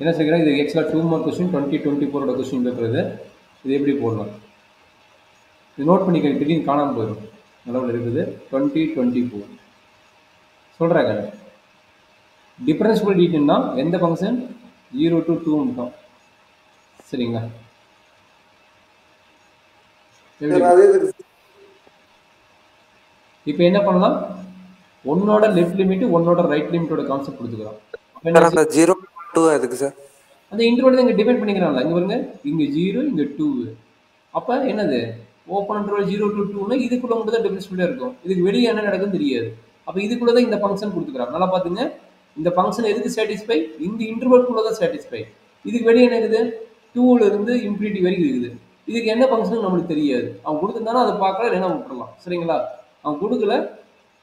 என்ன செய்கிறேன், இது extra 2 mark question 2024 question paper இது எப்படி போடலாம் இது நோட் பண்ணிக்க, திடீர்னு காணாமல் போயிடும். அளவில் இருக்குது 2024 சொல்கிறாங்க. டிஃபரன்ஷியபிலிட்டின்னா எந்த ஃபங்க்ஷன் 0 to 2 மட்டும். சரிங்களா? இப்போ என்ன பண்ணலாம், ஒன்னோட லெஃப்ட் லிமிட் ஒன்னோட ரைட் லிமிட்டோட கான்செப்ட் கொடுத்துக்கிறோம். அந்த 0 2 அதுக்கு சார் அந்த இன்டர்வல் தான் இங்கே டிஃபைன் பண்ணிக்கிறாங்களா, இங்கே பாருங்க, இங்கே 0 இங்கே 2. அப்போ என்னது ஓப்பன் இன்டர்வல் 0 to 2னா இதுக்குள்ள மட்டும் தான் டிஃபரன்ஷியபிலிட்டியாக இருக்கும். இதுக்கு வெளியே என்ன நடக்குதுன்னு தெரியாது. அப்போ இதுக்குள்ள தான் இந்த ஃபங்க்ஷன் கொடுத்துக்கிறாங்க. நல்லா பார்த்துங்க, இந்த ஃபங்க்ஷன் எதுக்கு சாட்டிஸ்ஃபை, இந்த இன்டர்வல்குள்ள தான் சாட்டிஸ்ஃபை. இதுக்கு வெளியே என்ன இருக்குது, 2ல இருந்து இன்ஃபினிட்டி வரைக்கும் இருக்குது. இதுக்கு என்ன ஃபங்க்ஷன் நம்மளுக்கு தெரியாது. அவன் கொடுத்துருந்தாலும் அதை பார்க்கல, இல்லைன்னா விட்டுறலாம். சரிங்களா? அவன் கொடுக்கல,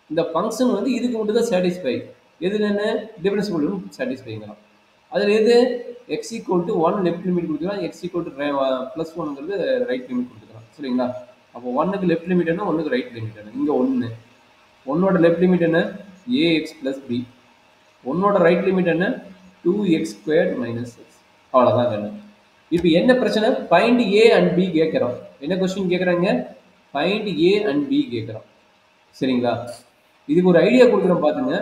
இந்த ஃபங்க்ஷன் வந்து இதுக்கு மட்டும் தான் சாட்டிஸ்ஃபை. எதுல என்ன டிஃபரன்ஷியபிலிட்டி சாட்டிஸ்ஃபைங்கலாம். அதில் எது x equal to 1 left limit கொடுத்துக்கலாம், எக்ஸ் ஈக்குவல் டு +1ங்கிறது ரைட் லிமிட் கொடுத்துக்கலாம். சரிங்களா? அப்போ 1க்கு லெஃப்ட் லிமிட் என்ன, 1க்கு ரைட் லிமிட் என்ன. இங்கே 1 1ஓட லெஃப்ட் லிமிட் என்ன, ax + b. 1ஓட ரைட் லிமிட் என்ன, 2x² - x. அவ்வளோதான் வேணும். இப்போ என்ன பிரச்சனை, ஃபைண்ட் a and b கேட்குறோம். என்ன கொஸ்டின் கேட்குறாங்க, ஃபைண்ட் a and b கேட்குறோம். சரிங்களா? இதுக்கு ஒரு ஐடியா கொடுக்குறோம் பார்த்துங்க.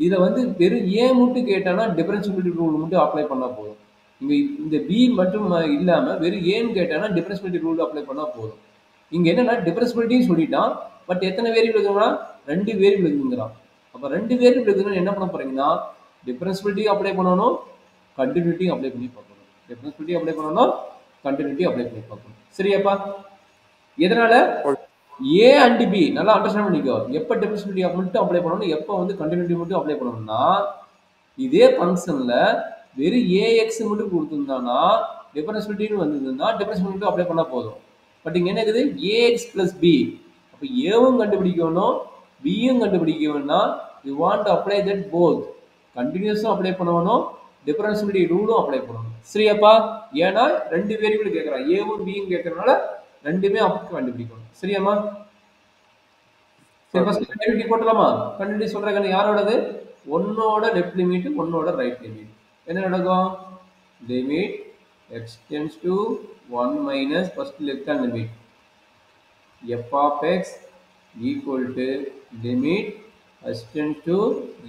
இதில் வந்து வெறும் ஏ மட்டும் கேட்டானா டிஃபரன்ஷியபிலிட்டி ரூல் மட்டும் அப்ளை பண்ணால் போதும். இங்கே இந்த பி மட்டும் இல்லாமல் வெறும் ஏன்னு கேட்டானா டிஃபரன்ஷியபிலிட்டி ரூல் அப்ளை பண்ணால் போதும். இங்கே என்னன்னா டிஃபரன்ஷியபிலிட்டின்னு சொல்லிட்டான், பட் எத்தனை வேரியபிள் இருக்குன்னா 2 வேரியபிள் இருக்குங்கிறான். அப்போ 2 வேரியபிள் இருக்குன்னு என்ன பண்ண போறீங்கன்னா, டிஃபரன்ஷியபிலிட்டி அப்ளை பண்ணணும், கண்டினியூட்டி அப்ளை பண்ணி பார்க்கணும். டிஃபரன்ஷியபிலிட்டி அப்ளை பண்ணணும், கண்டினியூட்டி அப்ளை பண்ணி பார்க்கணும். சரியாப்பா? எதனால ஏ அண்ட் பி நல்லா அண்டர்ஸ்டாண்ட் பண்ணிக்கோ. எப்போ டிஃபரன்ஷியபிலிட்டி மட்டும் அப்ளை பண்ணணும், எப்போ வந்து கண்டினியூட்டி மட்டும் அப்ளை பண்ணணும்னா, இதே ஃபங்க்ஷன்ல வெறும் ஏஎக்ஸ் மட்டும் கொடுத்துருந்தானா டிஃபரன்ஷியபிலிட்டின்னு வந்ததுன்னா டிஃபரன்ஷியபிலிட்டி அப்ளை பண்ணால் போதும். பட் இங்கே என்ன இருக்குது, ஏஎக்ஸ் + பி. அப்போ ஏவும் கண்டுபிடிக்கணும், பியும் கண்டுபிடிக்கணும்னா you want apply that both. கண்டினியூஸும் அப்ளை பண்ணணும், டிஃபரன்ஷியபிலிட்டி ரூலும் அப்ளை பண்ணணும். சரியாப்பா? ஏன்னா 2 வேரியபிள் கேட்குறான், ஏவும் பியும் கேட்கறதுனால ரெண்டுமே அப்போ கண்டுபிடிக்கணும். சரியாம்மா? சரி, ஃபர்ஸ்ட் கண்டினியூட்டி போட்டலாமா? கண்டினியூட்டி சொல்றாங்க யாரோடது, ஒன்னோட லெஃப்ட் லிமிட் ஒன்னோட ரைட் லிமிட். என்ன நடக்கும், limit x tends to 1 - first left hand limit f of x equal to limit x tends to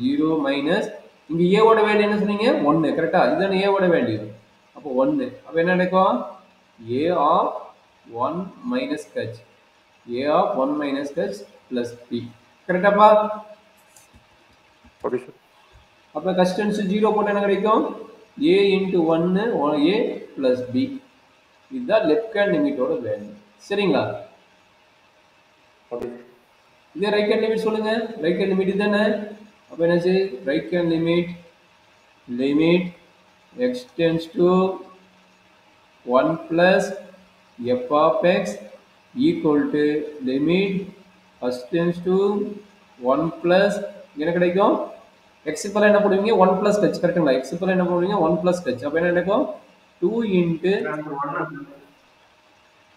0 - இங்க a ஓட வேல்யூ என்ன சொன்னீங்க, 1. கரெக்டா? இதுதானே a ஓட வேல்யூ. அப்போ 1. அப்போ என்ன நடக்கும், a of 1 - h, a of 1 - h plus b. கரெக்டாப்பா? Okay sir. அப்போ h tends to 0 போட்டா என்ன கிடைக்கும், a into 1 a plus b. இதுதான் லெஃப்ட் ஹேண்ட் லிமிட்டோட வேல்யூ. சரிங்களா? ஓகே. இதே ரைட் ஹேண்ட் லிமிட் சொல்லுங்க. ரைட் ஹேண்ட் லிமிட் தானே. அப்போ என்னாச்சு, right hand limit x tends to 1 plus f of x equal to limit x tends to 1 plus என்ன கிடைக்கும், x க்கு என்ன போடுவீங்க, 1 plus h. கரெக்ட்டுங்களா? x க்கு என்ன போடுவீங்க, 1 plus h. அப்போ என்ன நடக்கும், 2 into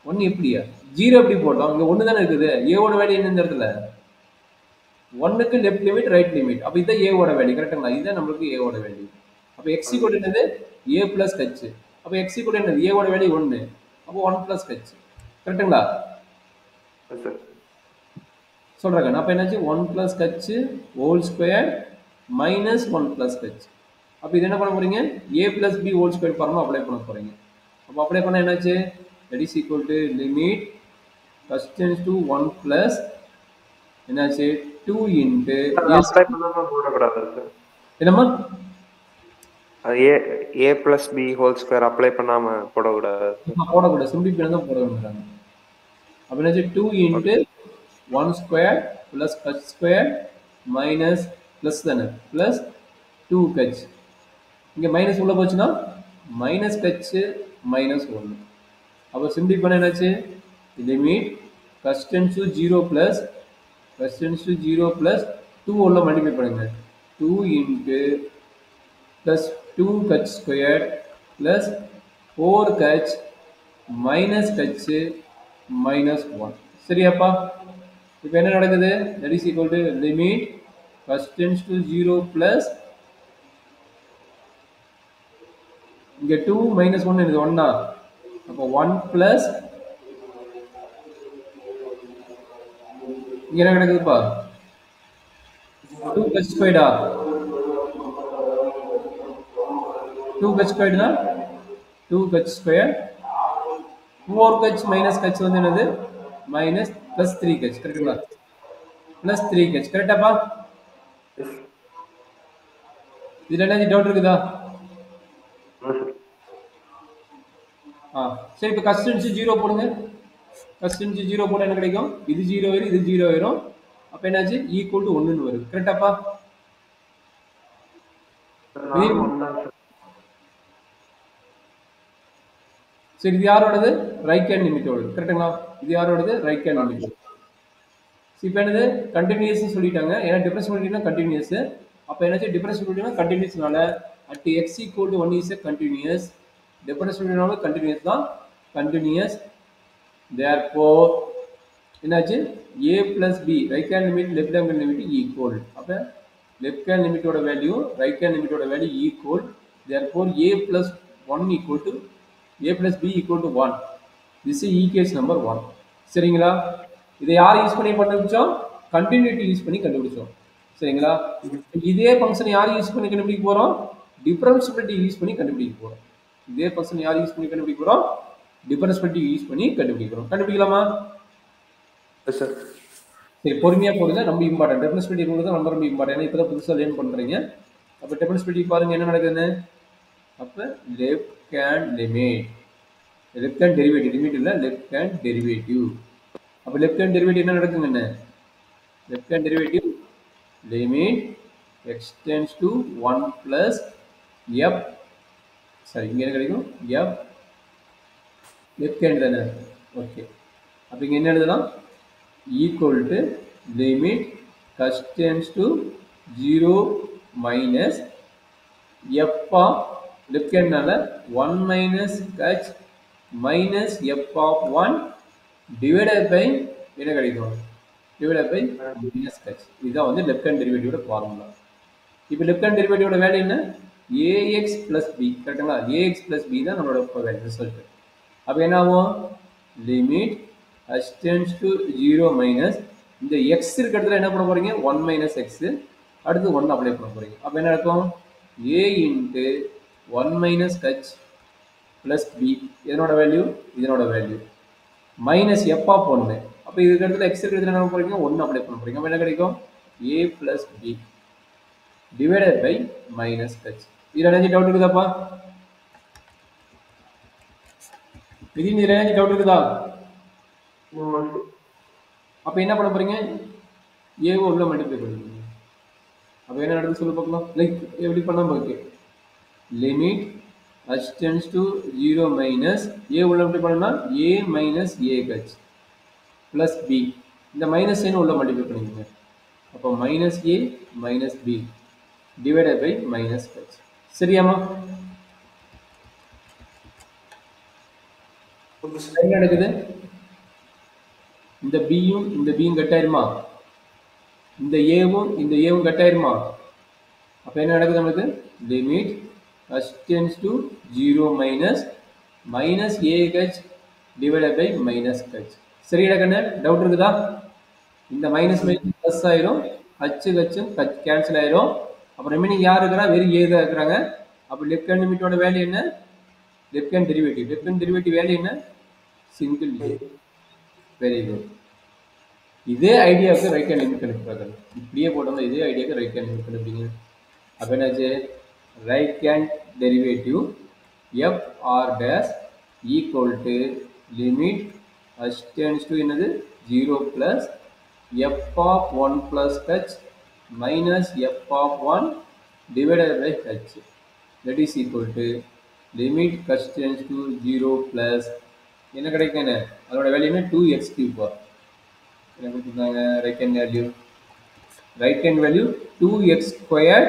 1 எப்படியா 0 எப்படி போட்டோம், இங்க 1 தானே இருக்குது. a ஓட வேல்யூ என்ன இந்த இடத்துல, 1க்கு லெஃப்ட் லிமிட் ரைட் லிமிட். அப்போ இதான் a ஓட வேல்யூ. கரெக்ட்டுங்களா? இதுதான் நம்மளுக்கு a ஓட வேல்யூ. அப்போ x ஈக்குவல் என்னது, a plus h. அப்போ x ஈக்குவல் என்னது, a ஓட வேல்யூ 1. அப்போ 1 plus h. கரெக்ட்டுங்களா? சொல்றேன். அப்போ என்னாச்சு, 1 plus h whole square minus 1 plus h. அப்போ இது என்ன பண்ண போறீங்க, a plus b whole square formula apply பண்ண போறீங்க. அப்போ அப்ளை பண்ணா என்னாச்சு, that is equal to limit x tends to 1 plus என்னாச்சு 2 into அப்ளை பண்ணாம போடக்கூடாது சார். என்னம்மா, a plus b whole square apply பண்ணாம போடக்கூடாது. சிம்பிள் தான் போட வேண்டியது. அப்போ என்னாச்சு 2 into 1 square plus h square minus plus தானே plus 2h. இங்கே மைனஸ் உள்ள போச்சுன்னா minus h minus 1. அப்போ சிம்பிள் பண்ண என்னாச்சு, limit x tends to 0 plus 2 உள்ள மல்டிப்ளை பண்ணுங்க, 2 into plus 2h squared plus 4h minus h minus 1. சரியாப்பா? இப்போ என்ன நடக்குது, that is equal to limit x tends to 0 plus இங்க 2 மைனஸ் 1 இது 1 அப்போ 1 பிளஸ் இங்க என்ன கிடைக்குதுப்பா 2 h ஸ்கொயர்டா 2 h ஸ்கொயர்டுனா 2 h square 4 h minus h வந்து என்னது மைனஸ் பிளஸ் 3 h கரெக்ட்டுங்களா பிளஸ் 3 h கரெக்டாப்பா இதுல என்ன டவுட் இருக்குதா சரி இப்போ கஸ்டன்ஸ் 0 போடுங்க கஸ்டன்ஸ் 0 போட்டா என்ன கிடைக்கும் இது 0 ஆயிரும் இது 0 ஆயிரும் அப்ப என்னாச்சு ஈக்குவல் டு 1 ன்னு வருது கரெக்டாப்பா சரி இது யாரோடது ரைட் ஹேண்ட் லிமிட்டோட கரெக்ட்டுங்களா இது யாரோடது ரைட் ஹேண்ட் லிமிட் இப்போ என்னது கண்டினியூஸ் சொல்லிட்டாங்க ஏன்னா டிஃபரன்ஷியபிலிட்டினா கண்டினியூஸ் அப்ப என்னாச்சு டிஃபரன்ஷியபிலிட்டினா கண்டினியூஸ்னால at x equal to 1 is a continuous டிஃபரன்ஷியபிலிட்டினால கண்டினியூஸ் தான் கண்டினியூஸ் therefore என்னாச்சு a plus b right hand limit left hand limit equal அப்ப லெஃப்ட் ஹேண்ட் லிமிட்டோட வேல்யூ ரைட் ஹேண்ட் லிமிட்டோட value equal therefore a plus 1 equal to a plus b equal to 1 this is equation number 1 சரிங்களா இதை யார் use பண்ணி கண்டுபிடிச்சோம் continuity use பண்ணி கண்டுபிடிச்சோம் சரிங்களா இதே ஃபங்க்ஷன் யார் யூஸ் பண்ணி கண்டுபிடிக்க போறோம் டிஃபரன்ஷியபிலிட்டி யூஸ் பண்ணி கண்டுபிடிக்க போறோம் இதே ஃபங்க்ஷன் யார் யூஸ் பண்ணி கண்டுபிடிக்க போறோம் டிஃபரன்ஷியபிலிட்டி யூஸ் பண்ணி கண்டுபிடிக்க போறோம் கண்டுபிடிக்கலாமா சார் சரி பொறுமையா போடுங்க ரொம்ப இம்பார்ட்டன்ட் டிஃபரன்ஷியபிலிட்டி உங்களுக்கு ரொம்ப ரொம்ப இம்பார்ட்டன்ட் இப்பதான் புதுசா லேர்ன் பண்றீங்க அப்ப டிஃபரன்ஷியபிலிட்டி பாருங்க என்ன நடக்குதுன்னு அப்ப left hand limit left hand derivative limit இல்ல லெஃப்ட் ஹேண்ட் டெரிவேட்டிவ் அப்ப லெஃப்ட் ஹேண்ட் டெரிவேட்டிவ் என்ன நடக்குங்க என்ன left hand derivative limit x tends to 1 plus f சரி இங்க என்ன கிடைக்கும் f லெஃப்ட் ஹேண்ட் தானே ஓகே அப்ப இங்க என்ன எழுதலாம் equal to limit h tends to 0 minus f of left hand நால 1 minus h minus f of 1 divided by என்ன கிடைக்கும் divided by minus h இதுதான் வந்து left hand derivative ஓட ஃபார்முலா இப்போ left hand derivative ஓட வேல்யூ என்ன ax plus b கரெக்ட்டுங்களா ax plus b தான் நம்மளோட வேல்யூ ரிசல்ட் அப்ப என்ன ஆகும் limit h tends to 0 minus இந்த x இருக்க இடத்துல என்ன பண்ண போறீங்க 1 minus x அடுத்து 1 அப்ளை பண்ண போறீங்க அப்ப என்ன நடக்கும் a into 1 minus h plus b இதனோட வேல்யூ இதனோட வேல்யூ minus f of 1 அப்ப இதுக்கு இடத்துல x இருக்க இடத்துல என்ன பண்ண போறீங்க 1 அப்ளை பண்ண போறீங்க அப்ப என்ன கிடைக்கும் a plus b divided by minus h இதுல என்ன டவுட் இருக்குதாப்பா இதுல என்ன டவுட் இருக்குதா அப்ப என்ன பண்ண போறீங்க a உள்ள மல்டிப்ளை பண்ணுவீங்க அப்ப என்ன நடக்குது சொல்ல பார்க்கலாம் லைக் எப்படி பண்ணாம okay limit h tends to 0 minus a உள்ள மல்டிப்ளை பண்ணா a minus ah plus b இந்த மைனஸ் சைன் உள்ள மல்டிப்ளை பண்ணுவீங்க அப்ப minus a minus b divided by minus h சரியாமா என்ன நடக்குது இந்த b யும் இந்த b யும் கட் ஆயிருமா இந்த a வும் இந்த a வும் கட் ஆயிருமா அப்ப என்ன நடக்குது நமக்கு limit h tends to 0 minus minus ah divided by minus h சரிடா கண்ணே டவுட் இருக்குதா இந்த மைனஸ் மைனஸ் பிளஸ் ஆயிரும் h h கேன்சல் ஆயிரும் அப்ப ரிமைனிங் யார் இருக்கறா வெறும் a தான் இருக்கறாங்க அப்ப லெஃப்ட் ஹேண்ட் லிமிட்டோட வேல்யூ என்ன லெஃப்ட் ஹேண்ட் டெரிவேட்டிவ் வேல்யூ என்ன சிங்கிள் a வெரி குட் இதே ஐடியாவுக்கு ரைட் ஹேண்ட் லிமிட் கண்டுபிடிப்பாங்க இப்படியே போட்டோம்னா இதே ஐடியாவுக்கு ரைட் ஹேண்ட் லிமிட் கண்டுபிடிங்க அப்ப என்னாச்சு right hand derivative f r dash equal to limit h tends to என்னது 0 plus f of 1 plus h minus f of 1 divided by h that is equal to limit h tends to 0 plus என்ன கிடைக்கும் என்ன அதோட value என்ன 2x cube என்ன கொடுத்தாங்க right hand value 2x squared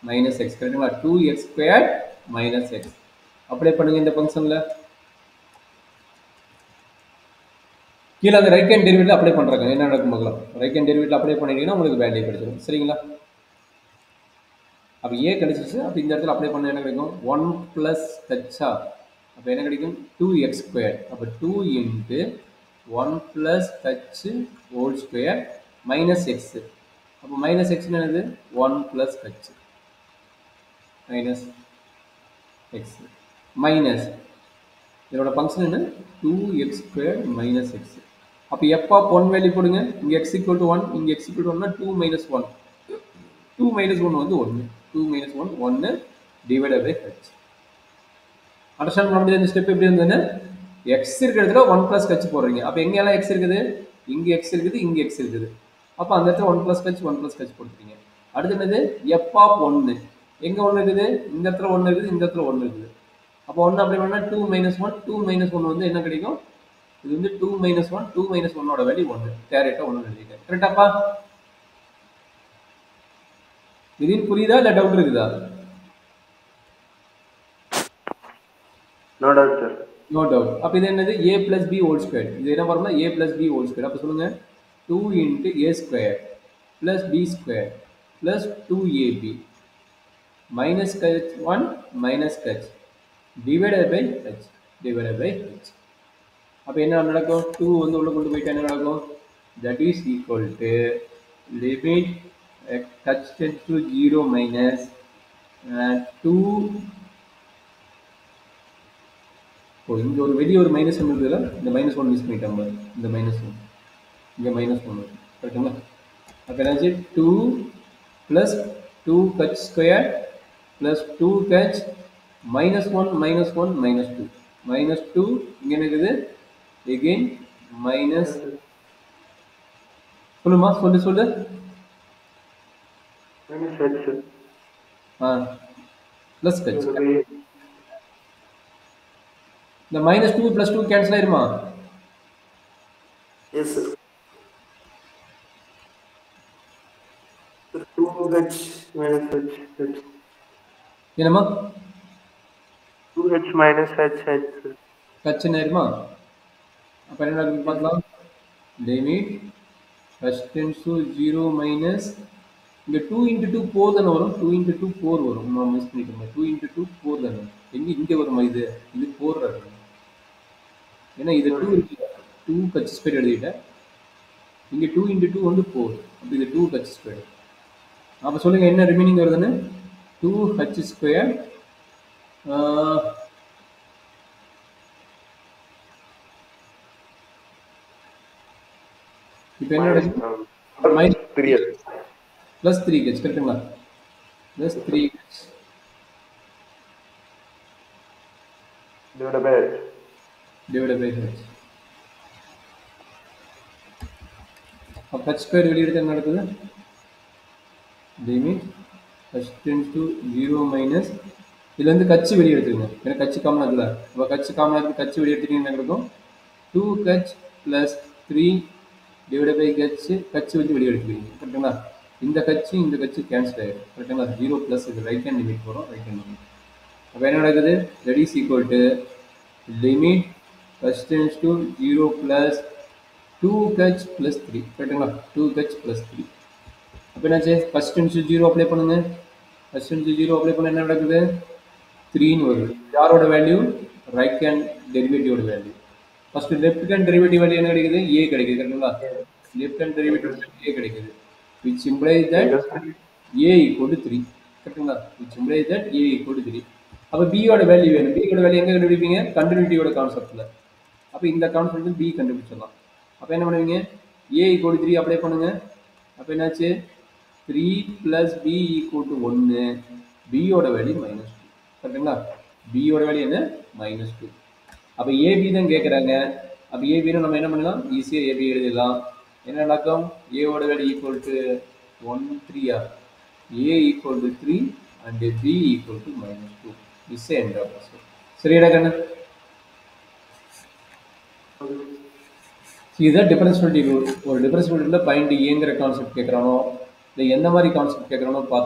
minus x கரெக்ட்டுங்களா 2x squared minus x apply பண்ணுங்க இந்த ஃபங்க்ஷன்ல கீழ அந்த ரைட் ஹேண்ட் டெரிவேட்டிவ் அப்ளை பண்றாங்க என்ன நடக்கும் பார்க்கலாம் ரைட் ஹேண்ட் டெரிவேட்டிவ் அப்ளை பண்ணிட்டீங்கன்னா உங்களுக்கு வேல்யூ கிடைச்சிடும் சரிங்களா அப்போ ஏ கிடைச்சிச்சு. அப்போ இந்த இடத்துல அப்ளை பண்ண என்ன கிடைக்கும்? 1 ப்ளஸ் ஹெச்சா, அப்போ என்ன கிடைக்கும்? 2x². அப்போ 2 into 1 plus h whole square minus x. அப்போ மைனஸ் எக்ஸ் என்னது? 1 plus h minus x minus இதோட ஃபங்க்ஷன் என்ன? 2x² minus x. அப்போ எஃப் ஆஃப் 1 வேல்யூ போடுங்க. இங்கே x ஈக்குவல் டு 1, இங்கே x ஈக்குவல் டு 1னா 2 மைனஸ் 1. 2 மைனஸ் 1 வந்து 1. 2 minus 1 1 divided by h. Understand பண்ண முடியாது. இந்த ஸ்டெப் எப்படி இருந்ததுன்னு, எக்ஸ் இருக்கிற இடத்துல 1 ப்ளஸ் ஹெச் போடுறீங்க. அப்போ எங்கெல்லாம் எக்ஸ் இருக்குது? இங்கே எக்ஸ் இருக்குது, இங்கே எக்ஸ் இருக்குது. அப்போ அந்த இடத்துல 1 ப்ளஸ் ஹெச் 1 ப்ளஸ் ஹெச் போட்டுருக்கீங்க. அடுத்து என்னது? F of 1. எங்கே 1 இருக்குது? இந்த இடத்துல 1 இருக்குது, இந்த இடத்துல 1 இருக்குது. அப்போ 1 அப்ளை பண்ணால் 2 மைனஸ் 1. 2 மைனஸ் 1 வந்து என்ன கிடைக்கும்? இது வந்து 2 மைனஸ் 1. 2 minus 1ஓட value 1. டேரெக்டாக 1 எழுதிட்டேன். கரெக்டாப்பா? இது புரியுதா இல்லை டவுட் இருக்குதா? No doubt sir. No doubt. அப்போ இது என்னது? a plus b whole square. இது என்ன வரும்னா a plus b whole square. அப்போ சொல்லுங்க 2 into a square plus b square plus 2ab minus h 1 minus h divided by h divided by h. அப்போ என்ன நடக்கும்? 2 வந்து உள்ள கொண்டு போயிட்டு என்ன நடக்கும்? That is equal to limit h tends to 0 minus 2. இங்கே ஒரு வெளியே ஒரு மைனஸ் ஒன்று இருக்குதுல்ல, இந்த மைனஸ் 1 மிஸ் பண்ணிட்டோம். இந்த மைனஸ் 1 இங்கே மைனஸ் 1 கரெக்டுங்களா? அப்போ என்னாச்சு? 2 plus 2h² plus 2h minus 1 minus 1 minus 2 minus 2 இங்கே என்ன இருக்குது? எகெயின் மைனஸ் சொல்லுமா, சொல்லு. Plus h. இந்த மைனஸ் 2 ப்ளஸ் 2 கேன்சல் ஆயிருமா? Yes sir. 2h minus h. என்னம்மா? 2h minus h. h ஆயிருமா? அப்போ என்ன நடக்குது பார்க்கலாம். Limit h tends to 0 minus இங்கே 2 இன்ட்டு 2 4 தானே வரும். 2 இன்ட்டு 2 4 வரும். நான் மிஸ் பண்ணிட்டோம். 2 இன்ட்டு 2 4 தானே. இங்கே வருமா? இது 4 இருக்கும். ஏன்னா இது 2 இருக்கு. 2h² எழுதிட்டேன். இங்கே 2 இன்ட்டு 2 வந்து 4. அப்போ இது 2h². அப்போ சொல்லுங்கள் என்ன ரிமைனிங் வருதுன்னு? 2h². இப்போ என்ன நடக்குது? ப்ளஸ் 3h கரெக்டுங்களா? Plus 3h divided by h. அப்போ h² வெளியே எடுத்து என்ன நடக்குது? Limit h tends to 0 minus இதுல இருந்து h வெளியே எடுத்துருங்க. ஏன்னா h காமனா இருக்குல்ல. அப்போ h காமனா இருக்கு. h வெளியே எடுத்துட்டீங்கன்னா என்ன கிடைக்கும்? 2h plus 3 divided by h வந்து வெளியே எடுத்துக்கிறீங்க. கரெக்டுங்களா? இந்த h கேன்சல் ஆயிடும். கரெக்டுங்களா? 0 ப்ளஸ் இது ரைட் ஹேண்ட் லிமிட் போகிறோம். Right hand limit. அப்போ என்ன நடக்குது? That is equal to limit h tends to 0 plus 2h plus 3. கரெக்டுங்களா? 2h plus 3. அப்போ என்னாச்சு? h tends to 0 அப்ளை பண்ணுங்க. h tends to 0 அப்ளை பண்ண என்ன நடக்குது? 3ன்னு வருது. யாரோட வேல்யூ? ரைட் ஹேண்ட் டெரிவேட்டிவோட value. First left hand derivative value என்ன கிடைக்குது? a கிடைக்குது. கரெக்டுங்களா? லெஃப்ட் ஹேண்ட் டெரிவேட்டிவ் a கிடைக்குது. which implies that a equal to 3. கரெக்டுங்களா? which implies that a equal to 3. அப்போ b யோட வேல்யூ வேணும். b யோட வேல்யூ எங்க கண்டுபிடிப்பீங்க? கண்டினியூட்டியோட கான்செப்ட்ல. அப்போ இந்த கான்செப்ட் b கண்டுபிடிச்சிடலாம். அப்போ என்ன பண்ணுவீங்க? a equal to 3 அப்ளை பண்ணுங்க. அப்போ என்னாச்சு? 3 plus b equal to 1. b யோட வேல்யூ -2. கரெக்டுங்களா? b யோட வேல்யூ என்ன? -2. அப்போ ab தான் கேட்குறாங்க. அப்போ ab நம்ம என்ன பண்ணலாம்? ஈஸியாக ab எழுதிடலாம். என்ன நடக்கும்? a ஓட value equal to 1 3 a equal to 3 and b equal to -2. Is end of answer. சரியாடா கண்ணு? இதுதான் டிஃபரன்ஷியபிலிட்டி ரூல். ஒரு டிஃபரன்ஷியபிலிட்டியில் பாயிண்ட் ஏங்கிற கான்செப்ட் கேட்குறானோ இல்லை எந்த மாதிரி கான்செப்ட் கேட்குறானோ பார்த்து